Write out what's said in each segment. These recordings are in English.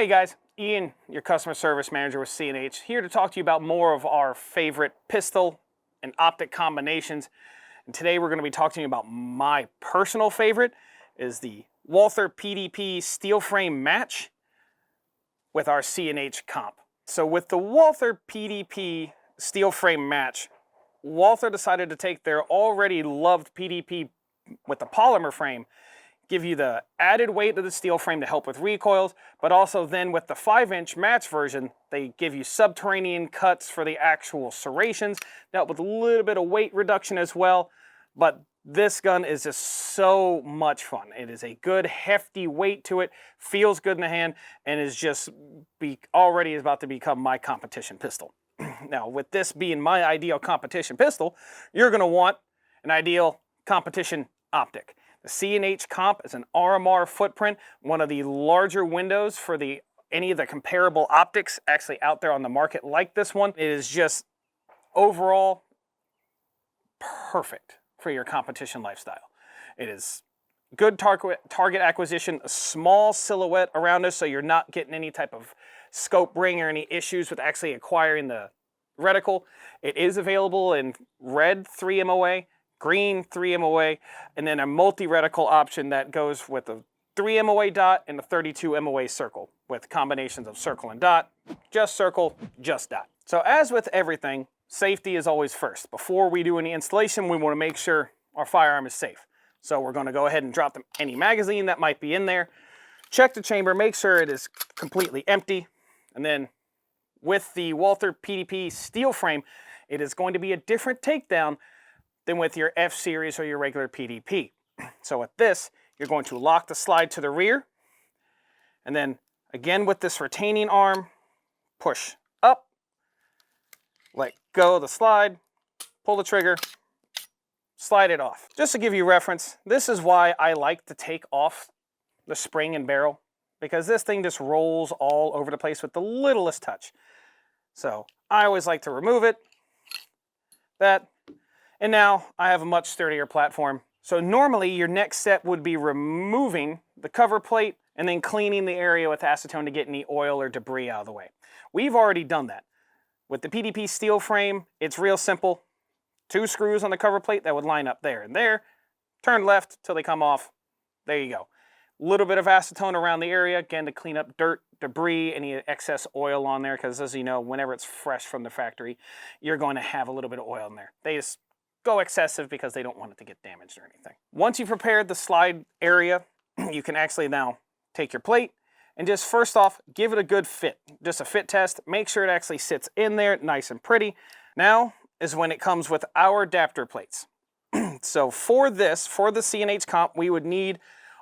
Hey guys, Ian, your customer service manager with C&H, here to talk to you about more of our favorite pistol and optic combinations. And today we're going to be talking to you about my personal favorite is the Walther PDP steel frame match with our C&H comp. So with the Walther PDP steel frame match, Walther decided to take their already loved PDP with the polymer frame, give you the added weight of the steel frame to help with recoils, but also then with the 5-inch match version, they give you subterranean cuts for the actual serrations, dealt with a little bit of weight reduction as well. But this gun is just so much fun. It is a good hefty weight to it, feels good in the hand, and is just already about to become my competition pistol. Now, with this being my ideal competition pistol, you're going to want an ideal competition optic. The C&H comp is an RMR footprint, one of the larger windows for any of the comparable optics actually out there on the market like this one. It is just overall perfect for your competition lifestyle. It is good target acquisition, a small silhouette around us so you're not getting any type of scope ring or any issues with actually acquiring the reticle. It is available in red 3 MOA, green 3 MOA, and then a multi-reticle option that goes with a 3 MOA dot and a 32 MOA circle with combinations of circle and dot, just circle, just dot. So as with everything, safety is always first. Before we do any installation, we want to make sure our firearm is safe. So we're going to go ahead and drop any magazine that might be in there, check the chamber, make sure it is completely empty, and then with the Walther PDP steel frame, it is going to be a different takedown than with your F series or your regular PDP. So with this, you're going to lock the slide to the rear, and then again with this retaining arm, push up, let go of the slide, pull the trigger, slide it off. Just to give you reference, this is why I like to take off the spring and barrel, because this thing just rolls all over the place with the littlest touch. So I always like to remove it, and now I have a much sturdier platform. So normally your next step would be removing the cover plate and then cleaning the area with acetone to get any oil or debris out of the way. We've already done that. With the PDP steel frame, it's real simple. 2 screws on the cover plate that would line up there and there. Turn left till they come off. There you go. A little bit of acetone around the area, again, to clean up dirt, debris, any excess oil on there, because as you know, whenever it's fresh from the factory, you're going to have a little bit of oil in there. They just go excessive because they don't want it to get damaged or anything. Once you've prepared the slide area, you can actually now take your plate and just first off, give it a good fit. Just a fit test. Make sure it actually sits in there nice and pretty. Now is when it comes with our adapter plates. So for the C&H comp, we would need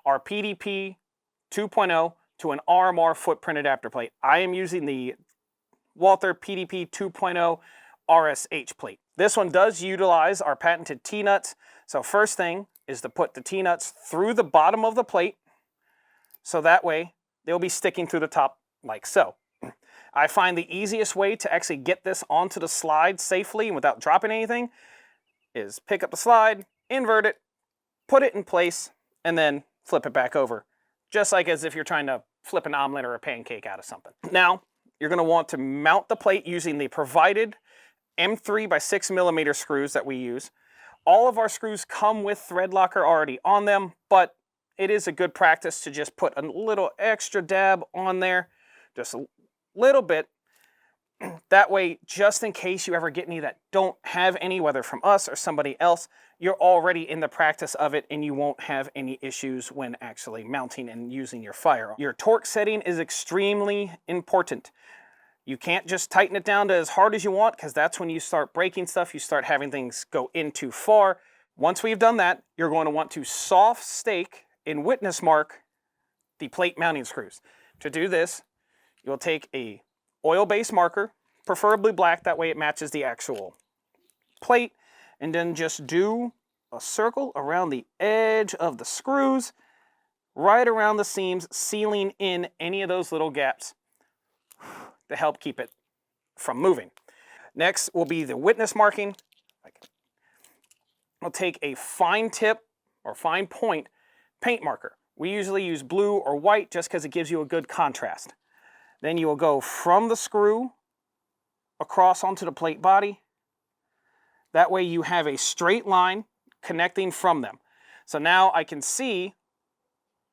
our PDP 2.0 to an RMR footprint adapter plate. I am using the Walther PDP 2.0 RSH plate. This one does utilize our patented T-nuts. So first thing is to put the T-nuts through the bottom of the plate, so that way they'll be sticking through the top like so. I find the easiest way to actually get this onto the slide safely and without dropping anything is pick up the slide, invert it, put it in place, and then flip it back over. Just like as if you're trying to flip an omelet or a pancake out of something. Now, you're going to want to mount the plate using the provided M3 by 6 millimeter screws that we use. All of our screws come with thread locker already on them, but it is a good practice to just put a little extra dab on there, just a little bit. That way, just in case you ever get any that don't have any, whether from us or somebody else, you're already in the practice of it and you won't have any issues when actually mounting and using your firearm. Your torque setting is extremely important. You can't just tighten it down to as hard as you want, because that's when you start breaking stuff, you start having things go in too far. Once we've done that, you're going to want to soft stake and witness mark the plate mounting screws. To do this, you'll take a oil-based marker, preferably black, that way it matches the actual plate, and then just do a circle around the edge of the screws, right around the seams, sealing in any of those little gaps to help keep it from moving. Next will be the witness marking. I'll take a fine tip or fine point paint marker. We usually use blue or white just because it gives you a good contrast. Then you will go from the screw across onto the plate body. That way you have a straight line connecting from them. So now I can see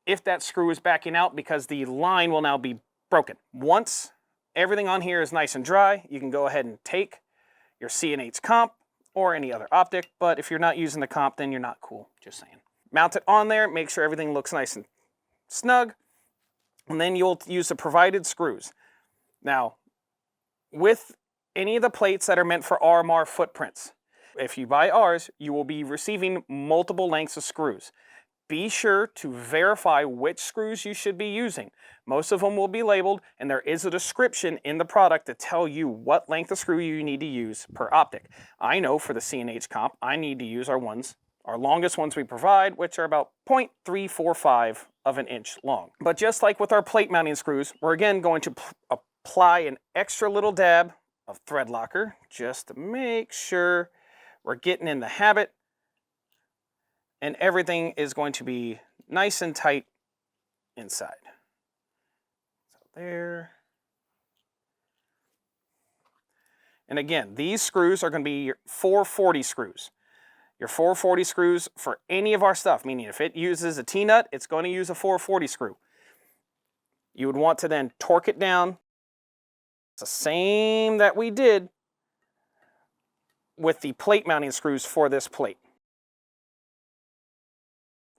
if that screw is backing out because the line will now be broken. Once everything on here is nice and dry, you can go ahead and take your C&H Comp or any other optic, but if you're not using the comp, then you're not cool, just saying. Mount it on there, make sure everything looks nice and snug, and then you'll use the provided screws. Now, with any of the plates that are meant for RMR footprints, if you buy ours, you will be receiving multiple lengths of screws. Be sure to verify which screws you should be using. Most of them will be labeled, and there is a description in the product to tell you what length of screw you need to use per optic. I know for the C&H Comp, I need to use our longest ones we provide, which are about 0.345 of an inch long. But just like with our plate mounting screws, we're again going to apply an extra little dab of thread locker just to make sure we're getting in the habit, and everything is going to be nice and tight inside. So there. And again, these screws are going to be your 440 screws. Your 440 screws for any of our stuff, meaning if it uses a T-nut, it's going to use a 440 screw. You would want to then torque it down. It's the same that we did with the plate mounting screws for this plate.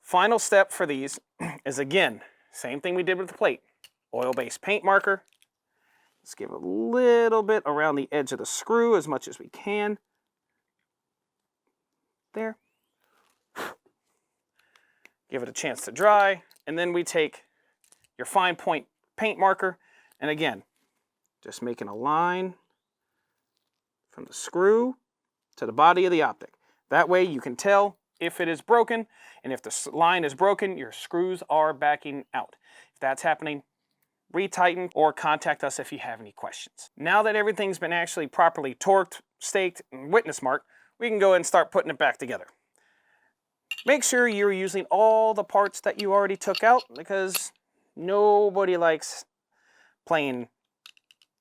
Final step for these is, again, same thing we did with the plate. Oil-based paint marker. Let's give a little bit around the edge of the screw as much as we can. There. Give it a chance to dry, and then we take your fine point paint marker, and again, just making a line from the screw to the body of the optic. That way you can tell if it is broken, and if the line is broken, your screws are backing out. If that's happening, retighten or contact us if you have any questions. Now that everything's been actually properly torqued, staked, and witness marked, we can go ahead and start putting it back together. Make sure you're using all the parts that you already took out, because nobody likes playing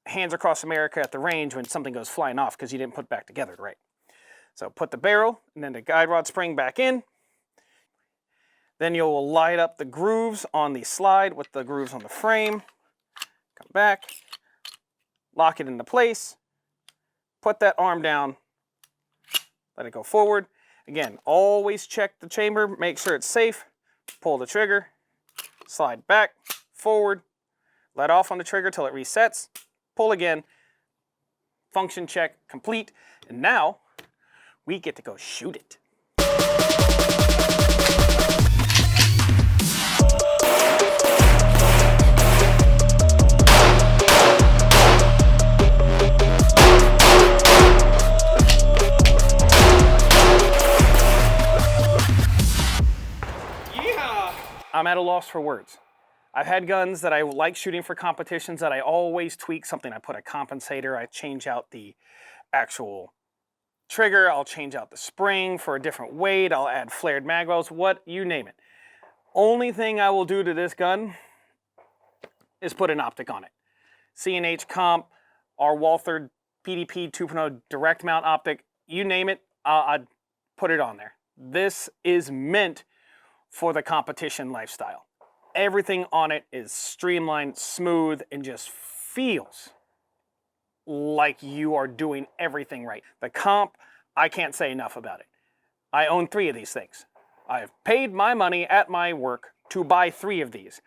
Hands Across America at the range when something goes flying off because you didn't put it back together right. So put the barrel and then the guide rod spring back in. Then you'll light up the grooves on the slide with the grooves on the frame. Come back, lock it into place, put that arm down, let it go forward. Again, always check the chamber, make sure it's safe, pull the trigger, slide back, forward, let off on the trigger till it resets, pull again, function check complete, and now we get to go shoot it. Yeah! I'm at a loss for words. I've had guns that I like shooting for competitions that I always tweak something. I put a compensator, I change out the actual trigger, I'll change out the spring for a different weight, I'll add flared mag wells, you name it. Only thing I will do to this gun is put an optic on it. C&H Comp, our Walther PDP 2.0 direct mount optic, you name it, I'd put it on there. This is meant for the competition lifestyle. Everything on it is streamlined, smooth, and just feels like you are doing everything right. The comp, I can't say enough about it. I own 3 of these things. I have paid my money at my work to buy 3 of these,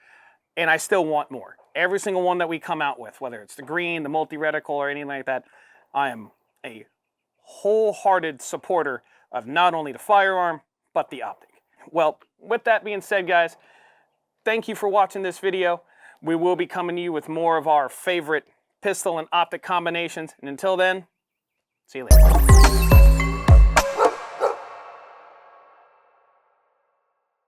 and I still want more. Every single one that we come out with, whether it's the green, the multi-reticle, or anything like that, I am a wholehearted supporter of not only the firearm, but the optic. Well, with that being said, guys, thank you for watching this video. We will be coming to you with more of our favorite pistol and optic combinations. And until then, see you later.